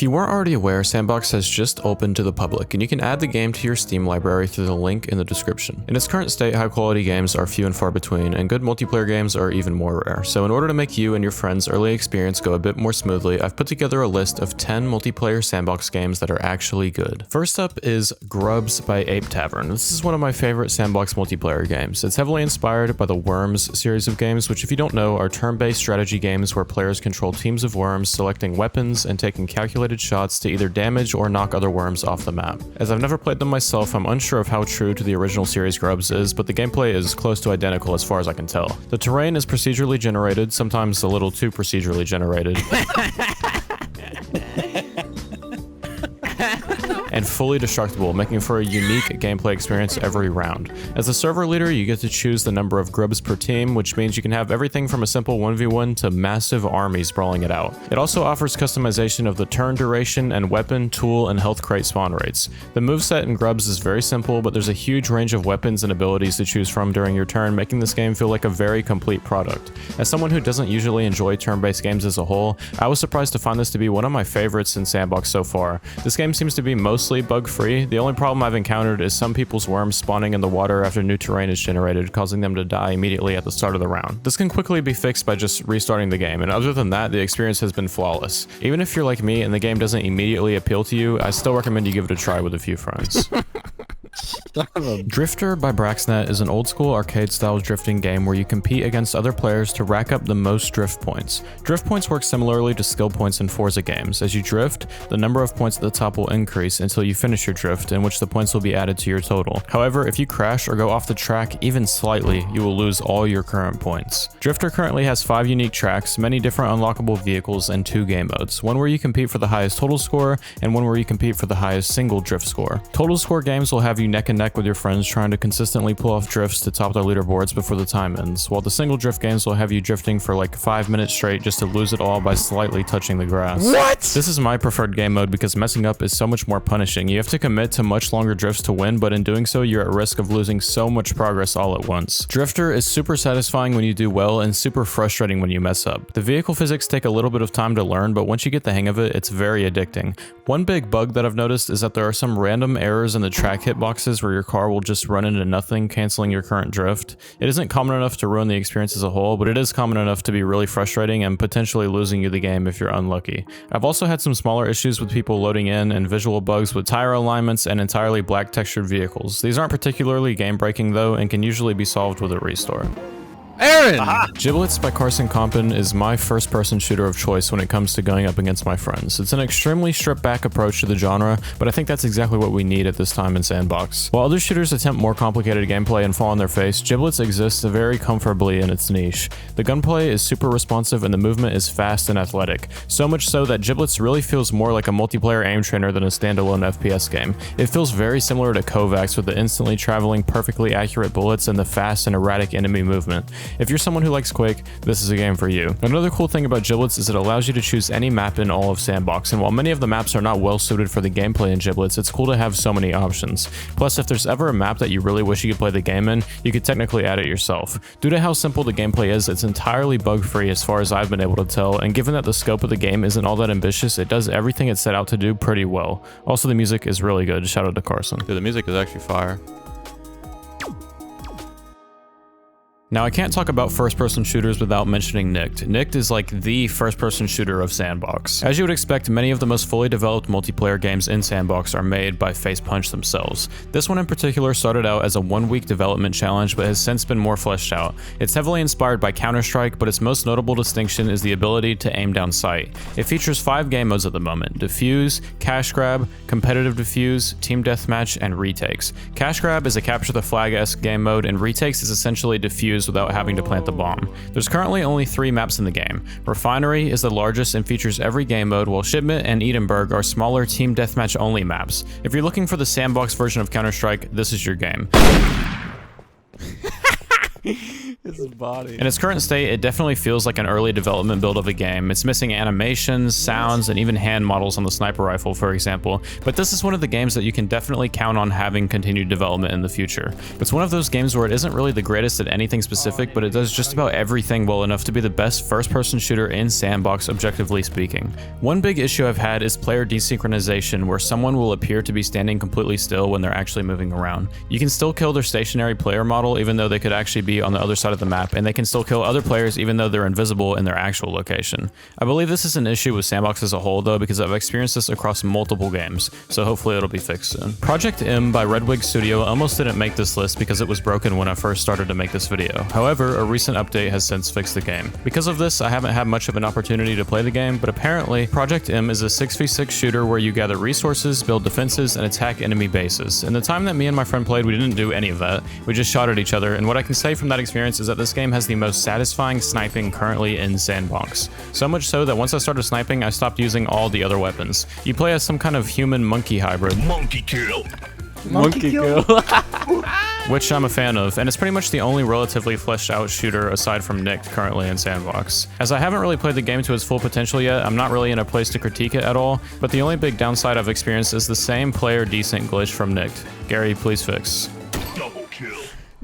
If you weren't already aware, S&box has just opened to the public, and you can add the game to your Steam library through the link in the description. In its current state, high quality games are few and far between, and good multiplayer games are even more rare. So in order to make you and your friends' early experience go a bit more smoothly, I've put together a list of 10 multiplayer S&box games that are actually good. First up is Grubs by Ape Tavern. This is one of my favorite S&box multiplayer games. It's heavily inspired by the Worms series of games, which if you don't know are turn-based strategy games where players control teams of worms, selecting weapons and taking calculated shots to either damage or knock other worms off the map. As I've never played them myself, I'm unsure of how true to the original series Grubs is, but the gameplay is close to identical as far as I can tell. The terrain is procedurally generated, sometimes a little too procedurally generated. And fully destructible, making for a unique gameplay experience every round. As a server leader, you get to choose the number of grubs per team, which means you can have everything from a simple 1v1 to massive armies brawling it out. It also offers customization of the turn duration and weapon, tool, and health crate spawn rates. The moveset in Grubs is very simple, but there's a huge range of weapons and abilities to choose from during your turn, making this game feel like a very complete product. As someone who doesn't usually enjoy turn-based games as a whole, I was surprised to find this to be one of my favorites in S&box so far. This game seems to be mostly bug-free. The only problem I've encountered is some people's worms spawning in the water after new terrain is generated, causing them to die immediately at the start of the round. This can quickly be fixed by just restarting the game, and other than that, the experience has been flawless. Even if you're like me and the game doesn't immediately appeal to you, I still recommend you give it a try with a few friends. Drifter by Braxnet is an old-school arcade-style drifting game where you compete against other players to rack up the most drift points. Drift points work similarly to skill points in Forza games. As you drift, the number of points at the top will increase until you finish your drift, in which the points will be added to your total. However, if you crash or go off the track even slightly, you will lose all your current points. Drifter currently has 5 unique tracks, many different unlockable vehicles, and 2 game modes. One where you compete for the highest total score, and one where you compete for the highest single drift score. Total score games will have you neck and neck with your friends trying to consistently pull off drifts to top their leaderboards before the time ends, while the single drift games will have you drifting for like 5 minutes straight just to lose it all by slightly touching the grass. What? This is my preferred game mode because messing up is so much more punishing. You have to commit to much longer drifts to win, but in doing so, you're at risk of losing so much progress all at once. Drifter is super satisfying when you do well and super frustrating when you mess up. The vehicle physics take a little bit of time to learn, but once you get the hang of it, it's very addicting. One big bug that I've noticed is that there are some random errors in the track hitboxes where your car will just run into nothing, canceling your current drift. It isn't common enough to ruin the experience as a whole, but it is common enough to be really frustrating and potentially losing you the game if you're unlucky. I've also had some smaller issues with people loading in and visual bugs with tire alignments and entirely black textured vehicles. These aren't particularly game breaking though and can usually be solved with a restore. Aaron! Gibletz by Carson Compton is my first-person shooter of choice when it comes to going up against my friends. It's an extremely stripped-back approach to the genre, but I think that's exactly what we need at this time in S&box. While other shooters attempt more complicated gameplay and fall on their face, Gibletz exists very comfortably in its niche. The gunplay is super responsive and the movement is fast and athletic, so much so that Gibletz really feels more like a multiplayer aim trainer than a standalone FPS game. It feels very similar to Kovacs with the instantly traveling, perfectly accurate bullets and the fast and erratic enemy movement. If you're someone who likes Quake, this is a game for you. Another cool thing about Gibletz is it allows you to choose any map in all of S&box, and while many of the maps are not well suited for the gameplay in Gibletz, it's cool to have so many options. Plus, if there's ever a map that you really wish you could play the game in, you could technically add it yourself. Due to how simple the gameplay is, it's entirely bug-free as far as I've been able to tell, and given that the scope of the game isn't all that ambitious, it does everything it set out to do pretty well. Also, the music is really good. Shout out to Carson. Dude, the music is actually fire. Now, I can't talk about first-person shooters without mentioning Nicked. Nicked is like the first-person shooter of S&box. As you would expect, many of the most fully developed multiplayer games in S&box are made by Facepunch themselves. This one in particular started out as a 1-week development challenge, but has since been more fleshed out. It's heavily inspired by Counter-Strike, but its most notable distinction is the ability to aim down sight. It features 5 game modes at the moment: Defuse, Cash Grab, Competitive Defuse, Team Deathmatch, and Retakes. Cash Grab is a capture the flag-esque game mode, and Retakes is essentially Defuse without having to plant the bomb. There's currently only 3 maps in the game. Refinery is the largest and features every game mode, while Shipment and Edinburgh are smaller team deathmatch only maps. If you're looking for the S&box version of Counter-Strike, this is your game. It's his body. In its current state, it definitely feels like an early development build of a game. It's missing animations, sounds, and even hand models on the sniper rifle, for example. But this is one of the games that you can definitely count on having continued development in the future. It's one of those games where it isn't really the greatest at anything specific, but it does just about everything well enough to be the best first-person shooter in Sandbox, objectively speaking. One big issue I've had is player desynchronization, where someone will appear to be standing completely still when they're actually moving around. You can still kill their stationary player model even though they could actually be on the other side of the map, and they can still kill other players even though they're invisible in their actual location. I believe this is an issue with Sandbox as a whole though, because I've experienced this across multiple games, so hopefully it'll be fixed soon. Project M by Redwig Studio almost didn't make this list because it was broken when I first started to make this video. However, a recent update has since fixed the game. Because of this, I haven't had much of an opportunity to play the game, but apparently Project M is a 6v6 shooter where you gather resources, build defenses, and attack enemy bases. In the time that me and my friend played, we didn't do any of that. We just shot at each other, and what I can say from that experience is that this game has the most satisfying sniping currently in Sandbox. So much so that once I started sniping, I stopped using all the other weapons. You play as some kind of human-monkey hybrid. Monkey kill. Monkey kill. Which I'm a fan of, and it's pretty much the only relatively fleshed out shooter aside from Nicked currently in Sandbox. As I haven't really played the game to its full potential yet, I'm not really in a place to critique it at all, but the only big downside I've experienced is the same player desync glitch from Nicked. Gary, please fix. Double kill.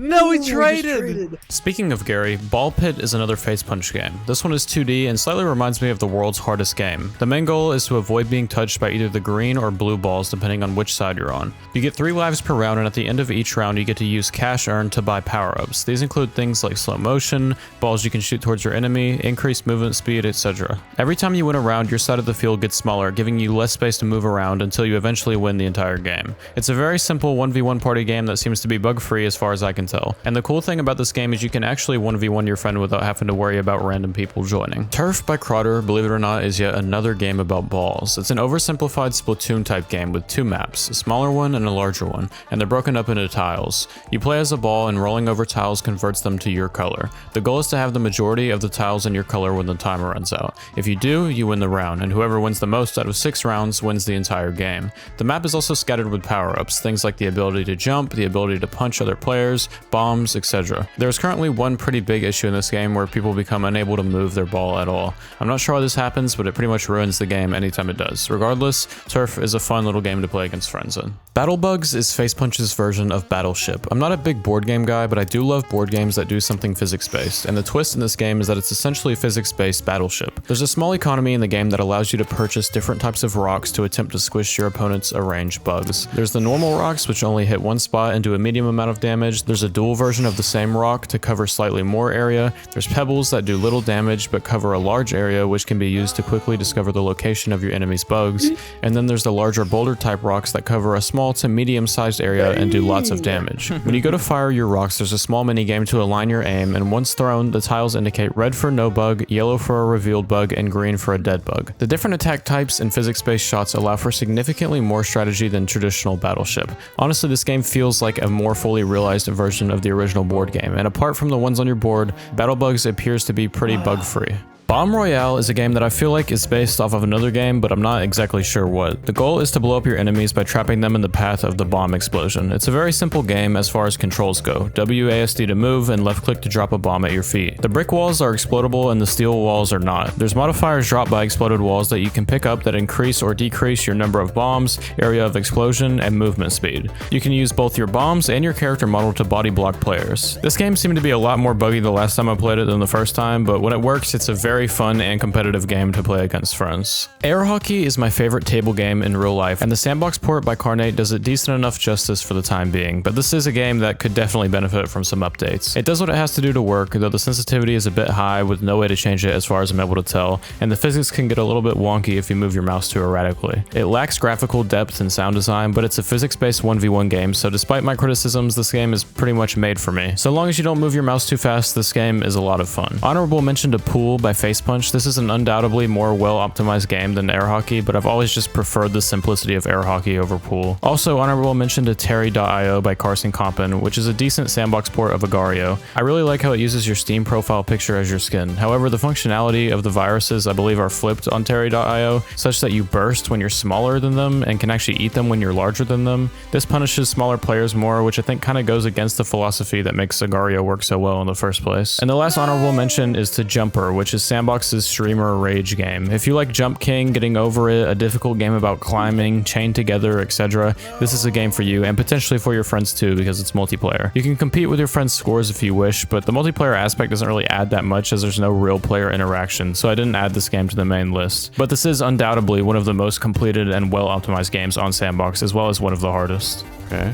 No, we traded. Speaking of Gary, Ball Pit is another face punch game. This one is 2D and slightly reminds me of the world's hardest game. The main goal is to avoid being touched by either the green or blue balls depending on which side you're on. You get 3 lives per round, and at the end of each round you get to use cash earned to buy power-ups. These include things like slow motion, balls you can shoot towards your enemy, increased movement speed, etc. Every time you win a round, your side of the field gets smaller, giving you less space to move around until you eventually win the entire game. It's a very simple 1v1 party game that seems to be bug-free as far as I can tell. And the cool thing about this game is you can actually 1v1 your friend without having to worry about random people joining. Turf by Crowder, believe it or not, is yet another game about balls. It's an oversimplified Splatoon type game with 2 maps, a smaller one and a larger one, and they're broken up into tiles. You play as a ball, and rolling over tiles converts them to your color. The goal is to have the majority of the tiles in your color when the timer runs out. If you do, you win the round, and whoever wins the most out of 6 rounds wins the entire game. The map is also scattered with power-ups, things like the ability to jump, the ability to punch other players, bombs, etc. There's currently one pretty big issue in this game where people become unable to move their ball at all. I'm not sure why this happens, but it pretty much ruins the game anytime it does. Regardless, Turf is a fun little game to play against friends in. Battlebugs is Facepunch's version of Battleship. I'm not a big board game guy, but I do love board games that do something physics-based, and the twist in this game is that it's essentially physics-based Battleship. There's a small economy in the game that allows you to purchase different types of rocks to attempt to squish your opponent's arranged bugs. There's the normal rocks, which only hit one spot and do a medium amount of damage. There's a dual version of the same rock to cover slightly more area. There's pebbles that do little damage but cover a large area, which can be used to quickly discover the location of your enemy's bugs. And then there's the larger boulder type rocks that cover a small to medium sized area and do lots of damage. When you go to fire your rocks, there's a small mini game to align your aim, and once thrown, the tiles indicate red for no bug, yellow for a revealed bug, and green for a dead bug. The different attack types and physics-based shots allow for significantly more strategy than traditional Battleship. Honestly, this game feels like a more fully realized version of the original board game, and apart from the ones on your board, Battlebugs appears to be pretty bug-free. Bomb Royale is a game that I feel like is based off of another game, but I'm not exactly sure what. The goal is to blow up your enemies by trapping them in the path of the bomb explosion. It's a very simple game as far as controls go. WASD to move and left click to drop a bomb at your feet. The brick walls are explodable and the steel walls are not. There's modifiers dropped by exploded walls that you can pick up that increase or decrease your number of bombs, area of explosion, and movement speed. You can use both your bombs and your character model to body block players. This game seemed to be a lot more buggy the last time I played it than the first time, but when it works, it's a very fun and competitive game to play against friends. Air hockey is my favorite table game in real life, and the Sandbox port by Carnate does it decent enough justice for the time being, but this is a game that could definitely benefit from some updates. It does what it has to do to work, though the sensitivity is a bit high with no way to change it as far as I'm able to tell, and the physics can get a little bit wonky if you move your mouse too erratically. It lacks graphical depth and sound design, but it's a physics-based 1v1 game, so despite my criticisms, this game is pretty much made for me. So long as you don't move your mouse too fast, this game is a lot of fun. Honorable mention to Pool by Face Punch, this is an undoubtedly more well-optimized game than air hockey, but I've always just preferred the simplicity of air hockey over pool. Also, honorable mention to Terry.io by Carson Compin, which is a decent sandbox port of Agario. I really like how it uses your Steam profile picture as your skin. However, the functionality of the viruses I believe are flipped on Terry.io, such that you burst when you're smaller than them and can actually eat them when you're larger than them. This punishes smaller players more, which I think kind of goes against the philosophy that makes Agario work so well in the first place. And the last honorable mention is to Jumper, which is Sandbox's streamer rage game. If you like Jump King, Getting Over It, a difficult game about climbing, chained together, etc., this is a game for you, and potentially for your friends too, because it's multiplayer. You can compete with your friends' scores if you wish, but the multiplayer aspect doesn't really add that much as there's no real player interaction, so I didn't add this game to the main list. But this is undoubtedly one of the most completed and well-optimized games on Sandbox, as well as one of the hardest. Okay.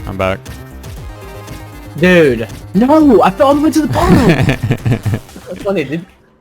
I'm back. Dude, no! I fell all the way to the bottom! That's funny, dude.